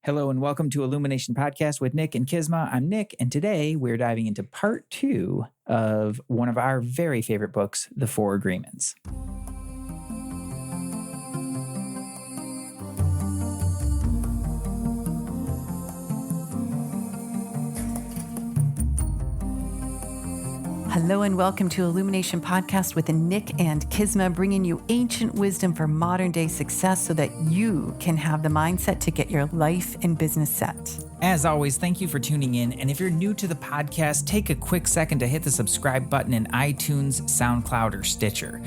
Hello and welcome to Illumination Podcast with Nick and Kisma. I'm Nick, and today we're diving into part 2 of one of our very favorite books, The 4 Agreements. Hello and welcome to Illumination Podcast with Nick and Kisma, bringing you ancient wisdom for modern day success so that you can have the mindset to get your life and business set. As always, thank you for tuning in. And if you're new to the podcast, take a quick second to hit the subscribe button in iTunes, SoundCloud, or Stitcher.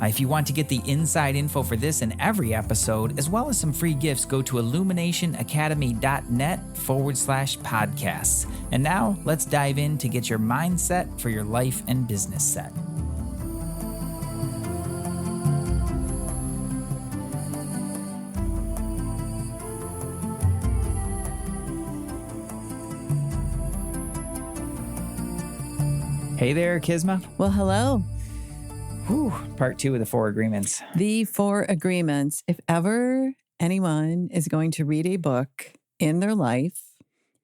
If you want to get the inside info for this and every episode, as well as some free gifts, go to illuminationacademy.net/podcasts. And now let's dive in to get your mindset for your life and business set. Hey there, Kisma. Well, hello. Whew, part 2 of the 4 Agreements. The 4 Agreements. If ever anyone is going to read a book in their life,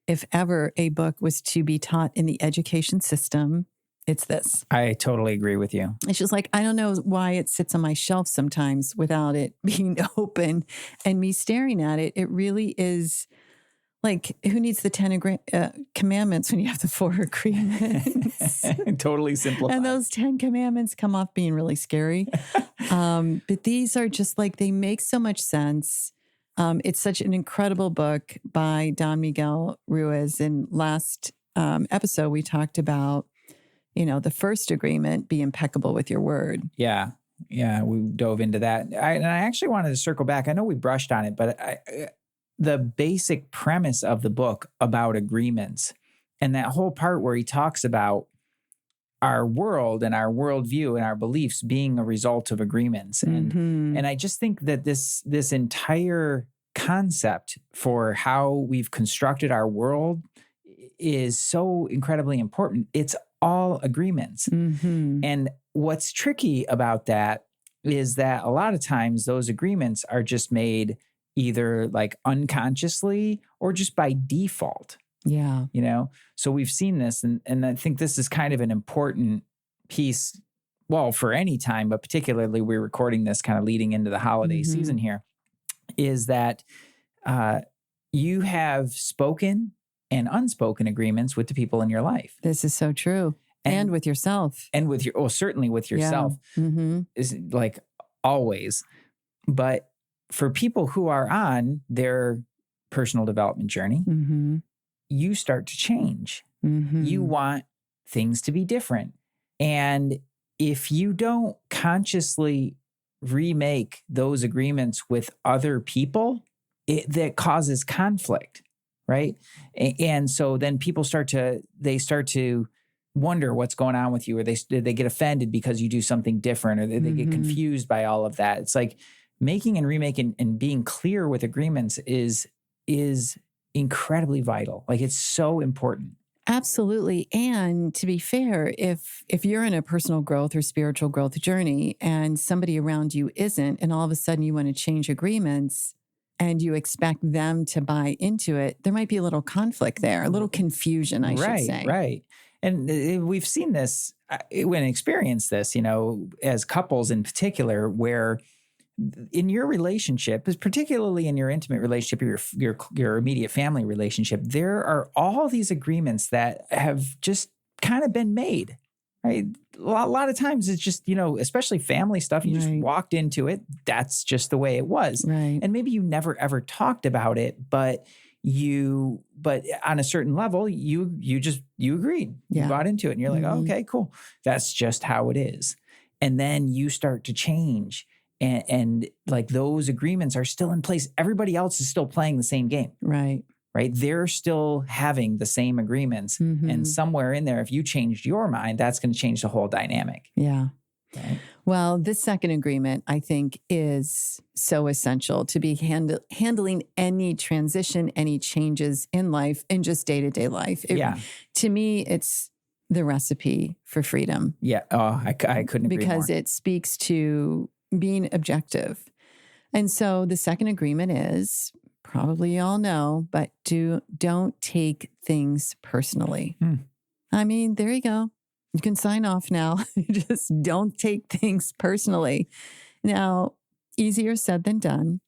if ever a book was to be taught in the education system, it's this. I totally agree with you. It's just like, I don't know why it sits on my shelf sometimes without it being open and me staring at it. It really is like, who needs the 10 commandments when you have the 4 agreements? Totally simplified. And those 10 commandments come off being really scary. But these are just like, they make so much sense. It's such an incredible book by Don Miguel Ruiz. In last episode, we talked about, the first agreement, be impeccable with your word. Yeah, we dove into that. And I actually wanted to circle back. I know we brushed on it, but the basic premise of the book about agreements and that whole part where he talks about our world and our worldview and our beliefs being a result of agreements. And I just think that this entire concept for how we've constructed our world is so incredibly important. It's all agreements. And what's tricky about that is that a lot of times those agreements are just made either like unconsciously or just by default. Yeah. So we've seen this, and I think this is kind of an important piece, well, for any time, but particularly we're recording this kind of leading into the holiday season here, is that you have spoken and unspoken agreements with the people in your life. This is so true. And with yourself. And with certainly with yourself, is like always. But for people who are on their personal development journey, you start to change. You want things to be different. And if you don't consciously remake those agreements with other people, that causes conflict, right? And so then people start to wonder what's going on with you, or they get offended because you do something different, or they get confused by all of that. It's like making and remaking and being clear with agreements is incredibly vital. Like, it's so important. Absolutely. And to be fair, if you're in a personal growth or spiritual growth journey and somebody around you isn't, and all of a sudden you want to change agreements and you expect them to buy into it, there might be a little conflict there, a little confusion, I should say. Right. And we've seen this, when experienced this, as couples in particular, where in your relationship, particularly in your intimate relationship, your immediate family relationship, there are all these agreements that have just kind of been made, right? A lot of times it's just, especially family stuff, you just walked into it. That's just the way it was. Right. And maybe you never ever talked about it, but on a certain level, you agreed. You bought into it, and you're like, oh, okay, cool. That's just how it is. And then you start to change. And like, those agreements are still in place. Everybody else is still playing the same game. Right. They're still having the same agreements. And somewhere in there, if you changed your mind, that's going to change the whole dynamic. Yeah. Right? Well, this second agreement, I think, is so essential to be handling any transition, any changes in life, and just day-to-day life. To me, it's the recipe for freedom. Yeah. Oh, I couldn't agree more. Because it speaks to being objective. And so the second agreement is probably all know, but don't take things personally. I mean, there you go. You can sign off now. Just don't take things personally. Now, easier said than done.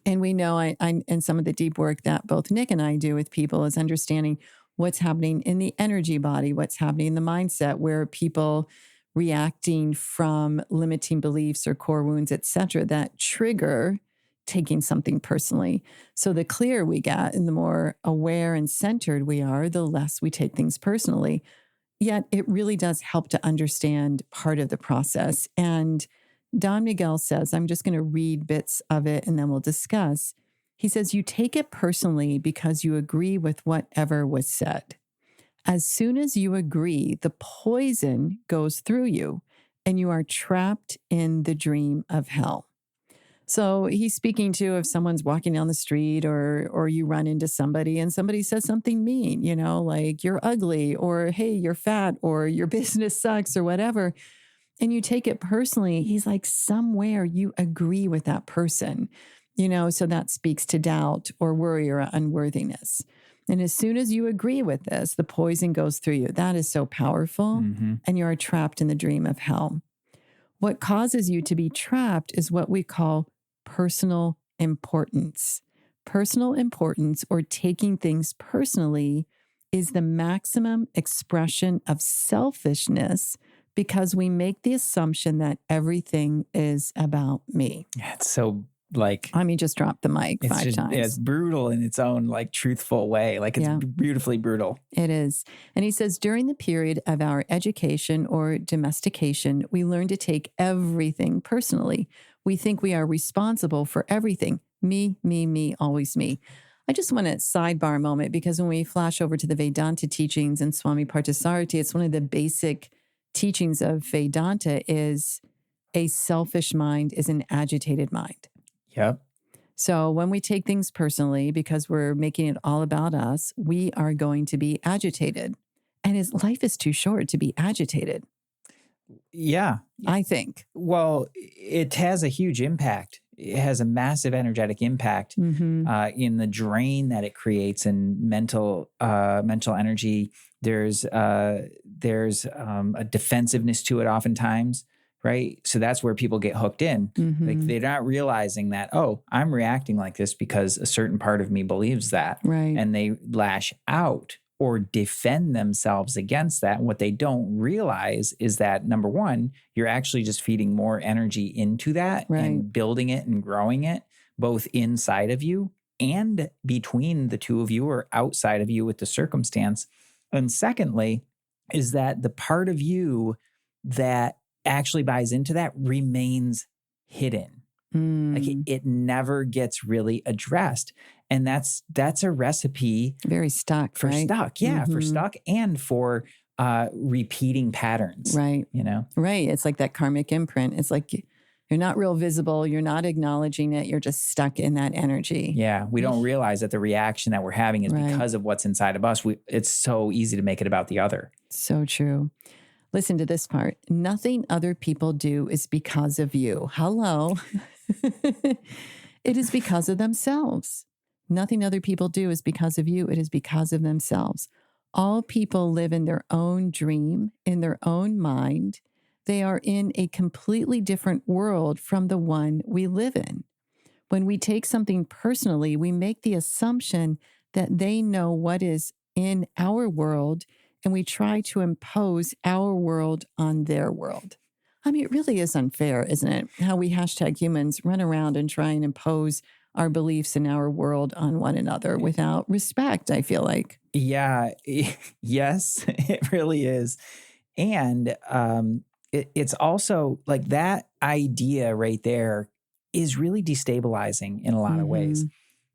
And we know and some of the deep work that both Nick and I do with people is understanding what's happening in the energy body, what's happening in the mindset, where people reacting from limiting beliefs or core wounds, et cetera, that trigger taking something personally. So the clearer we get and the more aware and centered we are, the less we take things personally. Yet it really does help to understand part of the process. And Don Miguel says, I'm just going to read bits of it and then we'll discuss. He says, you take it personally because you agree with whatever was said. As soon as you agree, the poison goes through you and you are trapped in the dream of hell. So he's speaking to if someone's walking down the street or you run into somebody and somebody says something mean, like you're ugly or, hey, you're fat or your business sucks or whatever. And you take it personally. He's like, somewhere you agree with that person, so that speaks to doubt or worry or unworthiness. And as soon as you agree with this, the poison goes through you. That is so powerful. And you are trapped in the dream of hell. What causes you to be trapped is what we call personal importance. Personal importance, or taking things personally, is the maximum expression of selfishness because we make the assumption that everything is about me. Yeah, it's so just drop the mic 5 times. It's brutal in its own truthful way. It's beautifully brutal. It is. And he says, during the period of our education or domestication, we learn to take everything personally. We think we are responsible for everything. Me, me, me, always me. I just want to sidebar a moment because when we flash over to the Vedanta teachings and Swami Parthasarathi, it's one of the basic teachings of Vedanta is a selfish mind is an agitated mind. Yep. So when we take things personally, because we're making it all about us, we are going to be agitated. And his life is too short to be agitated. Yeah. I think. Well, it has a huge impact. It has a massive energetic impact in the drain that it creates and mental energy. There's a defensiveness to it oftentimes. Right. So that's where people get hooked in. They're not realizing that, I'm reacting like this because a certain part of me believes that. Right. And they lash out or defend themselves against that. And what they don't realize is that, number one, you're actually just feeding more energy into that and building it and growing it, both inside of you and between the two of you or outside of you with the circumstance. And secondly, is that the part of you that actually buys into that remains hidden. It never gets really addressed. And that's a recipe. Very stuck, for right? stuck. Yeah. For stuck and for repeating patterns. Right. Right. It's like that karmic imprint. It's like you're not real visible. You're not acknowledging it. You're just stuck in that energy. Yeah. We don't realize that the reaction that we're having is because of what's inside of us. It's so easy to make it about the other. So true. Listen to this part. Nothing other people do is because of you. Hello. It is because of themselves. Nothing other people do is because of you. It is because of themselves. All people live in their own dream, in their own mind. They are in a completely different world from the one we live in. When we take something personally, we make the assumption that they know what is in our world, and we try to impose our world on their world. I mean, it really is unfair, isn't it? How we #humans run around and try and impose our beliefs in our world on one another without respect, I feel like. Yeah. Yes, it really is. And it's also like that idea right there is really destabilizing in a lot of ways.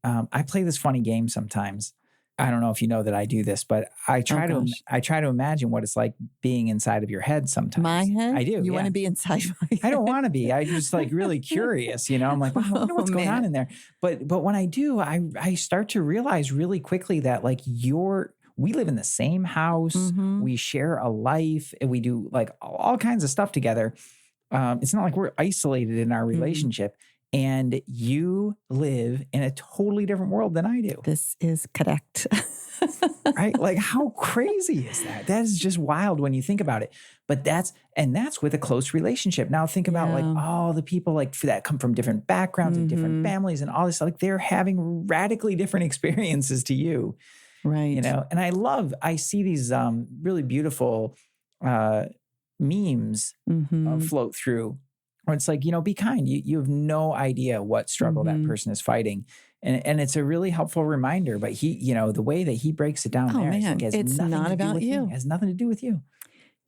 I play this funny game sometimes. I don't know if you know that I do this, but I try to imagine what it's like being inside of your head sometimes. My head? I do. You want to be inside my head? I don't want to be. I'm just really curious, I'm like, I wonder what's going on in there. But when I do, I start to realize really quickly that we live in the same house. We share a life and we do all kinds of stuff together. It's not like we're isolated in our relationship. And you live in a totally different world than I do. This is correct. Right? Like, how crazy is that? That is just wild when you think about it. But that's with a close relationship. Now think about like all the people like that come from different backgrounds and different families and all this, like they're having radically different experiences to you. Right. You know, and I see these really beautiful memes float through where it's like, you know, be kind. You have no idea what struggle that person is fighting. And it's a really helpful reminder, but he, you know, the way that he breaks it down there, man, like, it's not about you. It has nothing to do with you.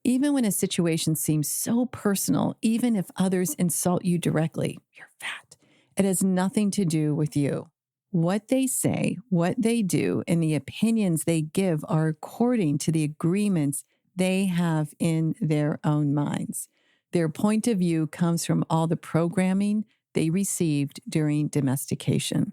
Even when a situation seems so personal, even if others insult you directly, you're fat. It has nothing to do with you. What they say, what they do, and the opinions they give are according to the agreements they have in their own minds. Their point of view comes from all the programming they received during domestication.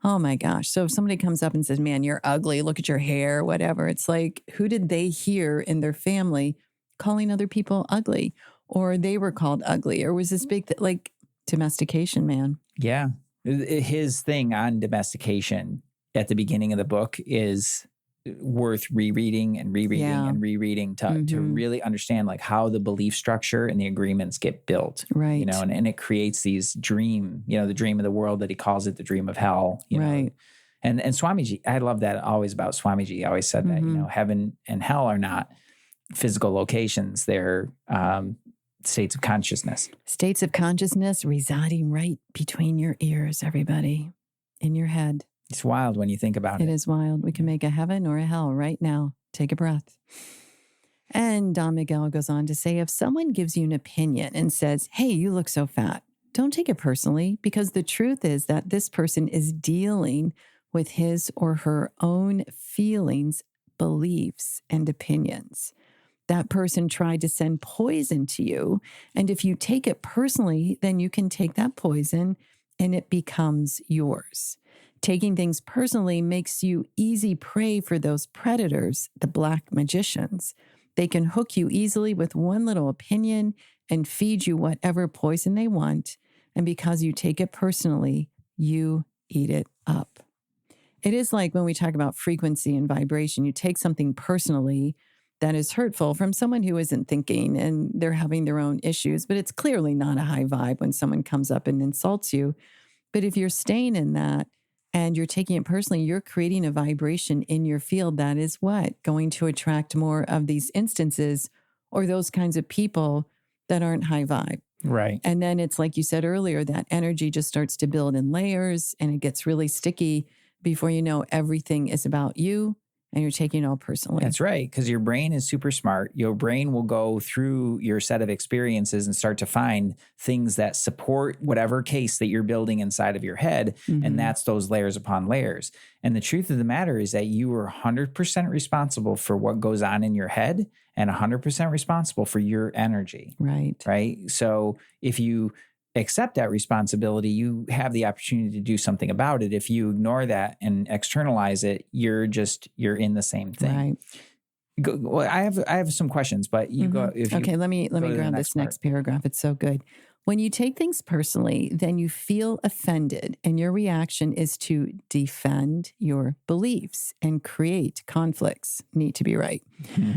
Oh my gosh. So if somebody comes up and says, man, you're ugly, look at your hair, whatever, it's like, who did they hear in their family calling other people ugly? Or they were called ugly? Or was this big, like domestication, man? Yeah. His thing on domestication at the beginning of the book is worth rereading and rereading to really understand like how the belief structure and the agreements get built. Right. You know, and it creates these dream, you know, the dream of the world that he calls it the dream of hell. You know? And Swamiji, I love that always about Swamiji. He always said that, you know, heaven and hell are not physical locations. They're states of consciousness. States of consciousness residing right between your ears, everybody, in your head. It's wild when you think about it. It is wild. We can make a heaven or a hell right now. Take a breath. And Don Miguel goes on to say, if someone gives you an opinion and says, hey, you look so fat, don't take it personally, because the truth is that this person is dealing with his or her own feelings, beliefs, and opinions. That person tried to send poison to you. And if you take it personally, then you can take that poison and it becomes yours. Taking things personally makes you easy prey for those predators, the black magicians. They can hook you easily with one little opinion and feed you whatever poison they want. And because you take it personally, you eat it up. It is like when we talk about frequency and vibration, you take something personally that is hurtful from someone who isn't thinking and they're having their own issues, but it's clearly not a high vibe when someone comes up and insults you. But if you're staying in that, and you're taking it personally, you're creating a vibration in your field that is what? Going to attract more of these instances or those kinds of people that aren't high vibe. Right. And then it's like you said earlier, that energy just starts to build in layers and it gets really sticky. Before you know, everything is about you and you're taking it all personally. That's right. Because your brain is super smart. Your brain will go through your set of experiences and start to find things that support whatever case that you're building inside of your head. And that's those layers upon layers. And the truth of the matter is that you are 100% responsible for what goes on in your head and 100% responsible for your energy. Right. Right. So if you accept that responsibility, you have the opportunity to do something about it. If you ignore that and externalize it, you're in the same thing. Right. Well, I have some questions, but you go. Okay, let me grab this next paragraph. It's so good. When you take things personally, then you feel offended, and your reaction is to defend your beliefs and create conflicts. Need to be right.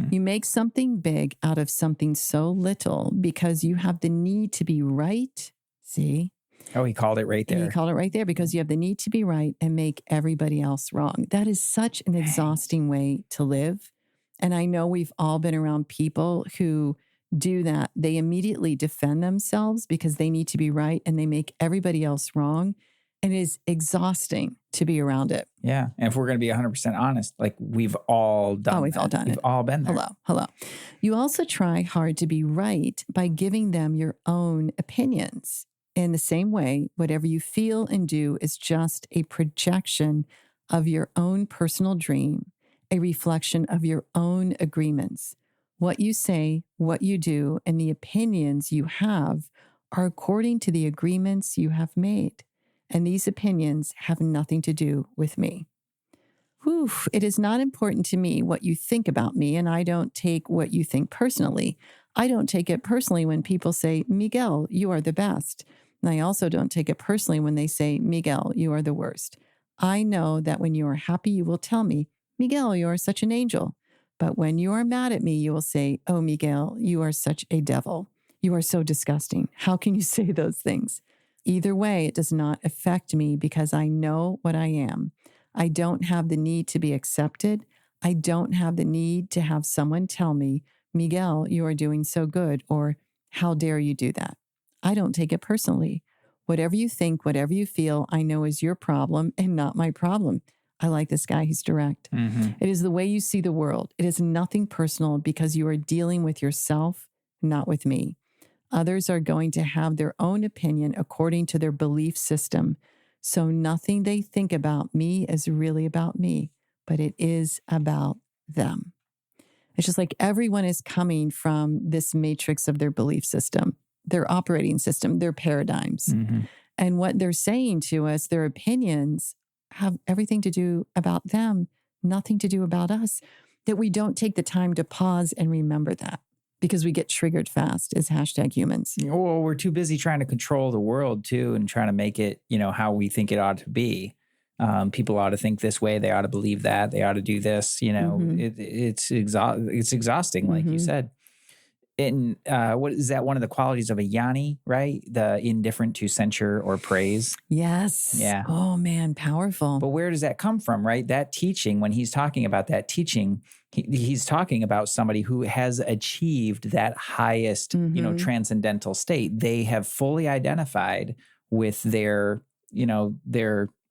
You make something big out of something so little because you have the need to be right. See? Oh, he called it right there. He called it right there because you have the need to be right and make everybody else wrong. That is such an exhausting way to live. And I know we've all been around people who do that. They immediately defend themselves because they need to be right and they make everybody else wrong. And it is exhausting to be around it. Yeah. And if we're going to be 100% honest, like we've all done we've all done it. We've all been there. Hello. You also try hard to be right by giving them your own opinions. In the same way, whatever you feel and do is just a projection of your own personal dream, a reflection of your own agreements. What you say, what you do, and the opinions you have are according to the agreements you have made. And these opinions have nothing to do with me. It is not important to me what you think about me, and I don't take what you think personally. I don't take it personally when people say, Miguel, you are the best. And I also don't take it personally when they say, Miguel, you are the worst. I know that when you are happy, you will tell me, Miguel, you are such an angel. But when you are mad at me, you will say, oh, Miguel, you are such a devil. You are so disgusting. How can you say those things? Either way, it does not affect me because I know what I am. I don't have the need to be accepted. I don't have the need to have someone tell me, Miguel, you are doing so good, or how dare you do that? I don't take it personally. Whatever you think, whatever you feel, I know is your problem and not my problem. I like this guy. He's direct. Mm-hmm. It is the way you see the world. It is nothing personal because you are dealing with yourself, not with me. Others are going to have their own opinion according to their belief system. So nothing they think about me is really about me, but it is about them. It's just like everyone is coming from this matrix of their belief system, their operating system, their paradigms. Mm-hmm. And what they're saying to us, their opinions, have everything to do about them, nothing to do about us, that we don't take the time to pause and remember that. Because we get triggered fast as #humans. Well, we're too busy trying to control the world too and trying to make it, how we think it ought to be. People ought to think this way. They ought to believe that. They ought to do this. Mm-hmm. It's exhausting, like you said. And what is that? One of the qualities of a Yanni, right? The indifferent to censure or praise. Yes. Yeah. Oh man, powerful. But where does that come from, right? That teaching, when he's talking about that teaching, he's talking about somebody who has achieved that highest, transcendental state. They have fully identified with their,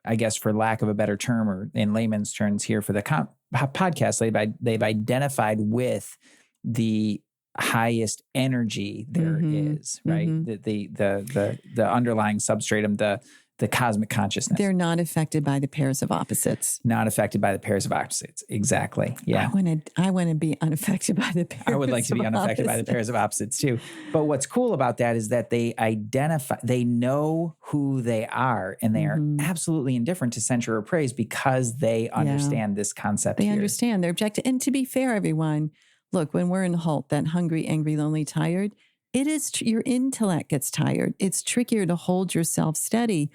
I guess, for lack of a better term, or in layman's terms here for the podcast, they've identified with the highest energy there is, right? The underlying substratum, the cosmic consciousness. They're not affected by the pairs of opposites. Not affected by the pairs of opposites. Exactly. Yeah. I want to be unaffected by the pairs of opposites. I would like to be unaffected by the pairs of opposites too. But what's cool about that is that they know who they are, and they are absolutely indifferent to censure or praise because they understand this concept. They understand. They're objective. And to be fair, everyone, look, when we're in halt, that hungry, angry, lonely, tired, it is your intellect gets tired. It's trickier to hold yourself steady,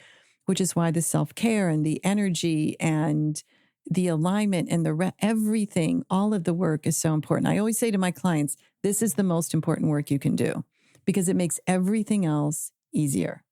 which is why the self-care and the energy and the alignment and everything, all of the work is so important. I always say to my clients, this is the most important work you can do because it makes everything else easier.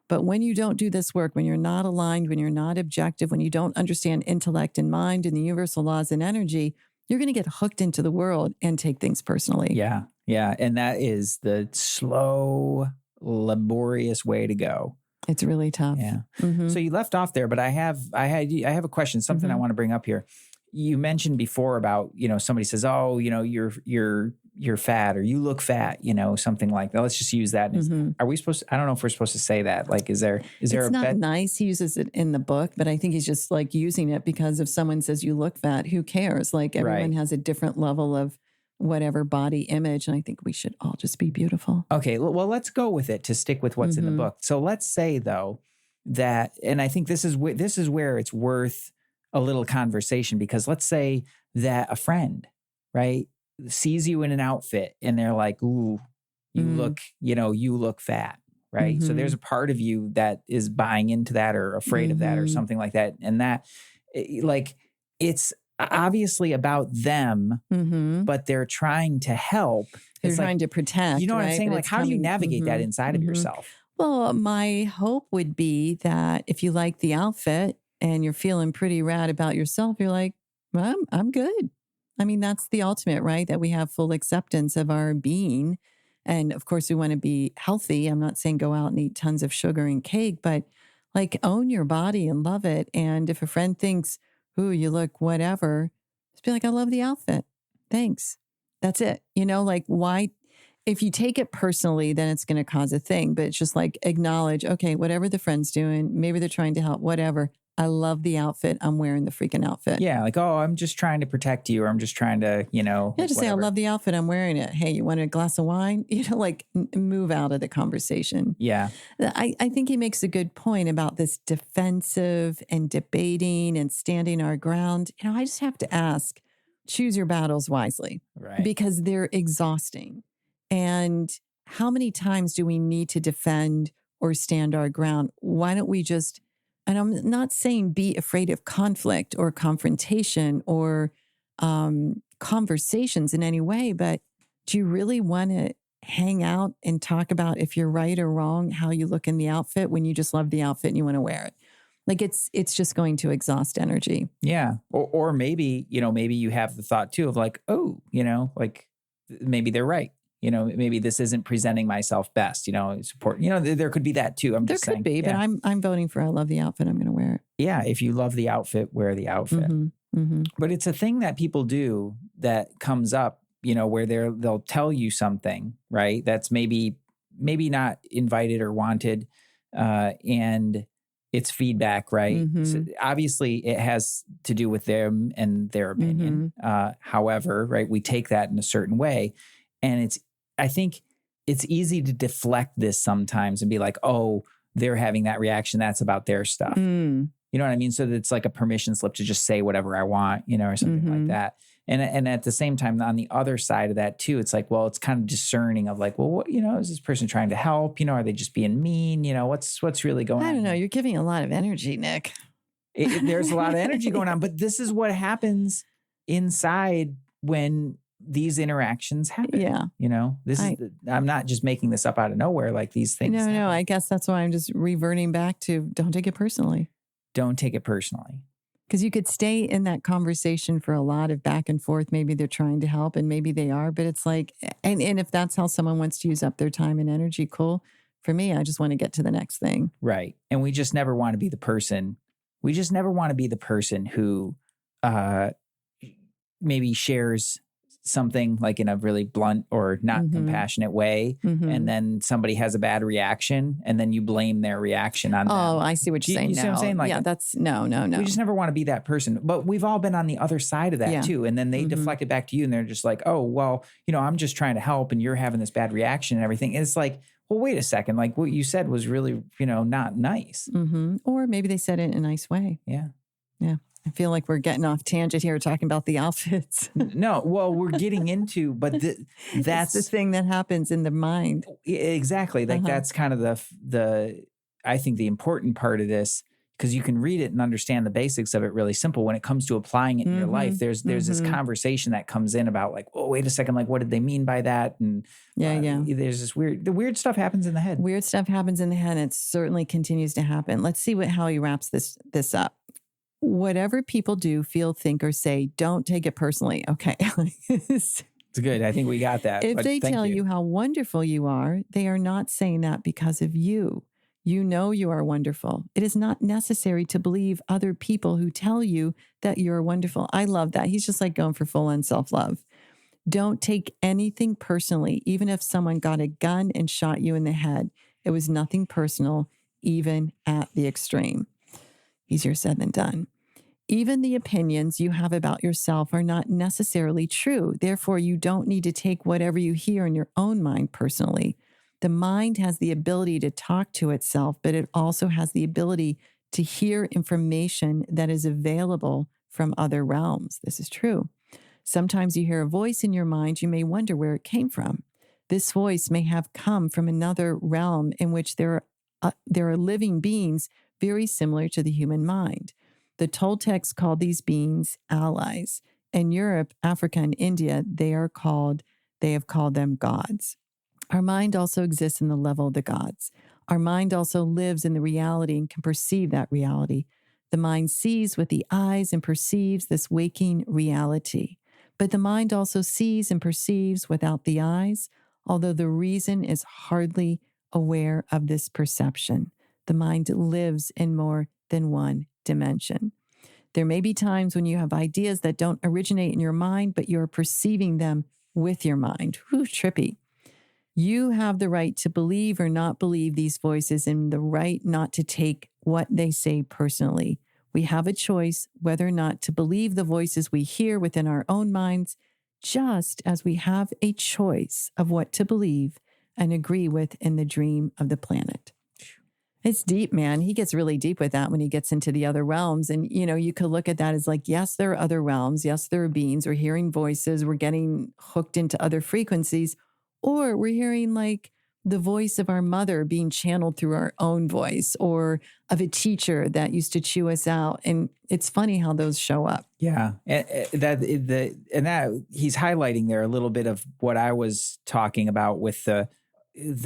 But when you don't do this work, when you're not aligned, when you're not objective, when you don't understand intellect and mind and the universal laws and energy, you're going to get hooked into the world and take things personally. Yeah. Yeah. And that is the slow, laborious way to go. It's really tough. Yeah. Mm-hmm. So you left off there, but I have a question, something I want to bring up here. You mentioned before about, somebody says, oh, you're fat or you look fat, something like that. Let's just use that. Are we supposed to, I don't know if we're supposed to say that. Like, is there it's not nice. He uses it in the book, but I think he's just like using it because if someone says you look fat, who cares? Like everyone has a different level of whatever body image. And I think we should all just be beautiful. Okay. Well, let's go with it to stick with what's in the book. So let's say though that, and I think this is where it's worth a little conversation, because let's say that a friend, right, sees you in an outfit and they're like, ooh, you look fat, right? So there's a part of you that is buying into that or afraid of that or something like that. And that, it's obviously about them, but they're trying to help. They're trying to protect. You know what I'm saying? Like, how do you navigate that inside of yourself? Well, my hope would be that if you like the outfit and you're feeling pretty rad about yourself, you're like, well, I'm good. I mean, that's the ultimate, right? That we have full acceptance of our being. And of course, we want to be healthy. I'm not saying go out and eat tons of sugar and cake, but like own your body and love it. And if a friend thinks, ooh, you look whatever, just be like, I love the outfit. Thanks. That's it. Like why? If you take it personally, then it's going to cause a thing. But it's just like acknowledge, okay, whatever the friend's doing, maybe they're trying to help, whatever. I love the outfit. I'm wearing the freaking outfit. Yeah. Like, oh, I'm just trying to protect you, or I'm just trying to, Yeah, just say, I love the outfit. I'm wearing it. Hey, you want a glass of wine? Like move out of the conversation. Yeah. I think he makes a good point about this defensive and debating and standing our ground. I just have to ask, choose your battles wisely. Right. Because they're exhausting. And how many times do we need to defend or stand our ground? Why don't we just, and I'm not saying be afraid of conflict or confrontation or conversations in any way, but do you really want to hang out and talk about if you're right or wrong, how you look in the outfit when you just love the outfit and you want to wear it? Like it's just going to exhaust energy. Yeah. Or maybe, maybe you have the thought too of like, oh, like maybe they're right. Maybe this isn't presenting myself best, support, there could be that too. There could be, but I'm voting for I love the outfit. I'm going to wear it. Yeah. If you love the outfit, wear the outfit. Mm-hmm. Mm-hmm. But it's a thing that people do that comes up, where they'll tell you something, right? That's maybe not invited or wanted. And it's feedback, right? Mm-hmm. So obviously, it has to do with them and their opinion. Mm-hmm. However, right, we take that in a certain way. And I think it's easy to deflect this sometimes and be like, oh, they're having that reaction. That's about their stuff. Mm. You know what I mean? So it's like a permission slip to just say whatever I want, or something Mm-hmm. like that. And at the same time, on the other side of that too, it's like, well, it's kind of discerning of like, well, what, is this person trying to help? Are they just being mean? What's really going on? I don't know. You're giving a lot of energy, Nick. There's a lot of energy going on, but this is what happens inside when these interactions happen. Yeah. I'm not just making this up out of nowhere. Like these things. No, I guess that's why I'm just reverting back to don't take it personally. Don't take it personally. Because you could stay in that conversation for a lot of back and forth. Maybe they're trying to help and maybe they are, but it's like, and if that's how someone wants to use up their time and energy, cool. For me, I just want to get to the next thing. Right. And we just never want to be the person. We just never want to be the person who maybe shares something like in a really blunt or not Mm-hmm. compassionate way. Mm-hmm. And then somebody has a bad reaction and then you blame their reaction on them. Oh, I see what you're saying. You see what I'm saying? Like, yeah, that's no. We just never want to be that person. But we've all been on the other side of that too. And then they deflect it back to you and they're just like, oh, well, I'm just trying to help and you're having this bad reaction and everything. And it's like, well, wait a second. Like what you said was really, not nice. Mm-hmm. Or maybe they said it in a nice way. Yeah. Yeah. I feel like we're getting off tangent here talking about the outfits. No, well, we're getting into, but that's the thing that happens in the mind. Exactly. Like that's kind of the I think the important part of this, because you can read it and understand the basics of it really simple. When it comes to applying it in your life, there's this conversation that comes in about like, oh, wait a second, like what did they mean by that? And there's this the weird stuff happens in the head. Weird stuff happens in the head. And it certainly continues to happen. Let's see how he wraps this up. Whatever people do, feel, think, or say, don't take it personally. Okay. It's good. I think we got that. If they tell you how wonderful you are, they are not saying that because of you. You know you are wonderful. It is not necessary to believe other people who tell you that you're wonderful. I love that. He's just like going for full-on self-love. Don't take anything personally, even if someone got a gun and shot you in the head. It was nothing personal, even at the extreme. Easier said than done. Even the opinions you have about yourself are not necessarily true. Therefore, you don't need to take whatever you hear in your own mind personally. The mind has the ability to talk to itself, but it also has the ability to hear information that is available from other realms. This is true. Sometimes you hear a voice in your mind, you may wonder where it came from. This voice may have come from another realm in which there are living beings very similar to the human mind. The Toltecs called these beings allies. In Europe, Africa, and India, they have called them gods. Our mind also exists in the level of the gods. Our mind also lives in the reality and can perceive that reality. The mind sees with the eyes and perceives this waking reality. But the mind also sees and perceives without the eyes, although the reason is hardly aware of this perception. The mind lives in more than one dimension. There may be times when you have ideas that don't originate in your mind, but you're perceiving them with your mind. Whew, trippy. You have the right to believe or not believe these voices and the right not to take what they say personally. We have a choice whether or not to believe the voices we hear within our own minds, just as we have a choice of what to believe and agree with in the dream of the planet. It's deep, man. He gets really deep with that when he gets into the other realms. And, you could look at that as like, yes, there are other realms. Yes, there are beings. We're hearing voices. We're getting hooked into other frequencies. Or we're hearing like the voice of our mother being channeled through our own voice, or of a teacher that used to chew us out. And it's funny how those show up. Yeah. And that he's highlighting there a little bit of what I was talking about with the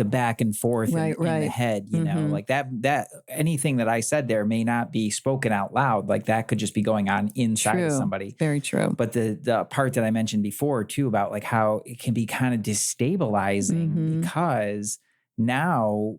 back and forth in the head, you know, like that anything that I said there may not be spoken out loud. Like that could just be going on inside of somebody. Very true. But the part that I mentioned before too, about like how it can be kind of destabilizing because now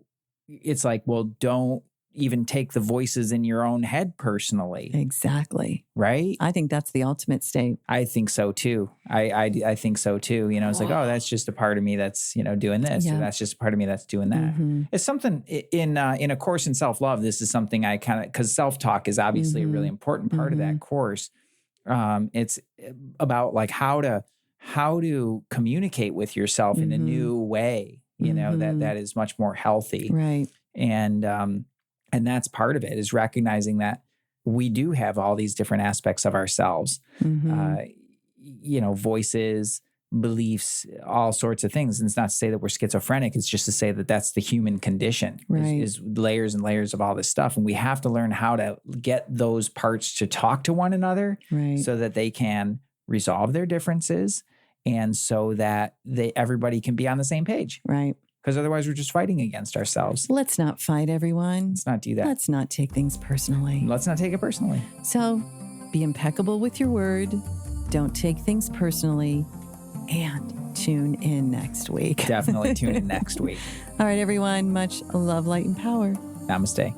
it's like, well, don't even take the voices in your own head personally. Exactly. Right? I think that's the ultimate state. I think so too. I think so too. You know, it's like, oh, that's just a part of me that's, you know, doing this, or that's just a part of me that's doing that. It's something in A Course in Self-Love. This is something I kind of, because self-talk is obviously a really important part of that course. It's about like how to communicate with yourself in a new way, you know, that is much more healthy. Right. And that's part of it, is recognizing that we do have all these different aspects of ourselves, you know, voices, beliefs, all sorts of things. And it's not to say that we're schizophrenic. It's just to say that that's the human condition, is layers and layers of all this stuff. And we have to learn how to get those parts to talk to one another so that they can resolve their differences and so that everybody can be on the same page. Right. Because otherwise we're just fighting against ourselves. Let's not fight, everyone. Let's not do that. Let's not take things personally. Let's not take it personally. So be impeccable with your word. Don't take things personally. And tune in next week. Definitely tune in next week. All right, everyone. Much love, light, and power. Namaste.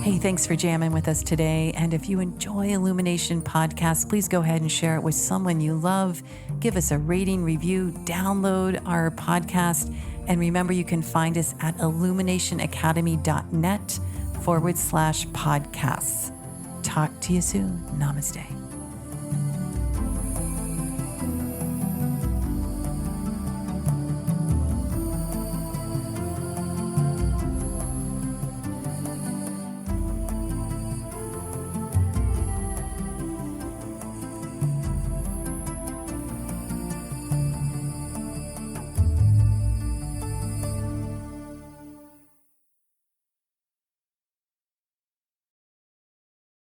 Hey, thanks for jamming with us today. And if you enjoy Illumination Podcast, please go ahead and share it with someone you love. Give us a rating, review, download our podcast. And remember, you can find us at illuminationacademy.net/podcasts. Talk to you soon. Namaste.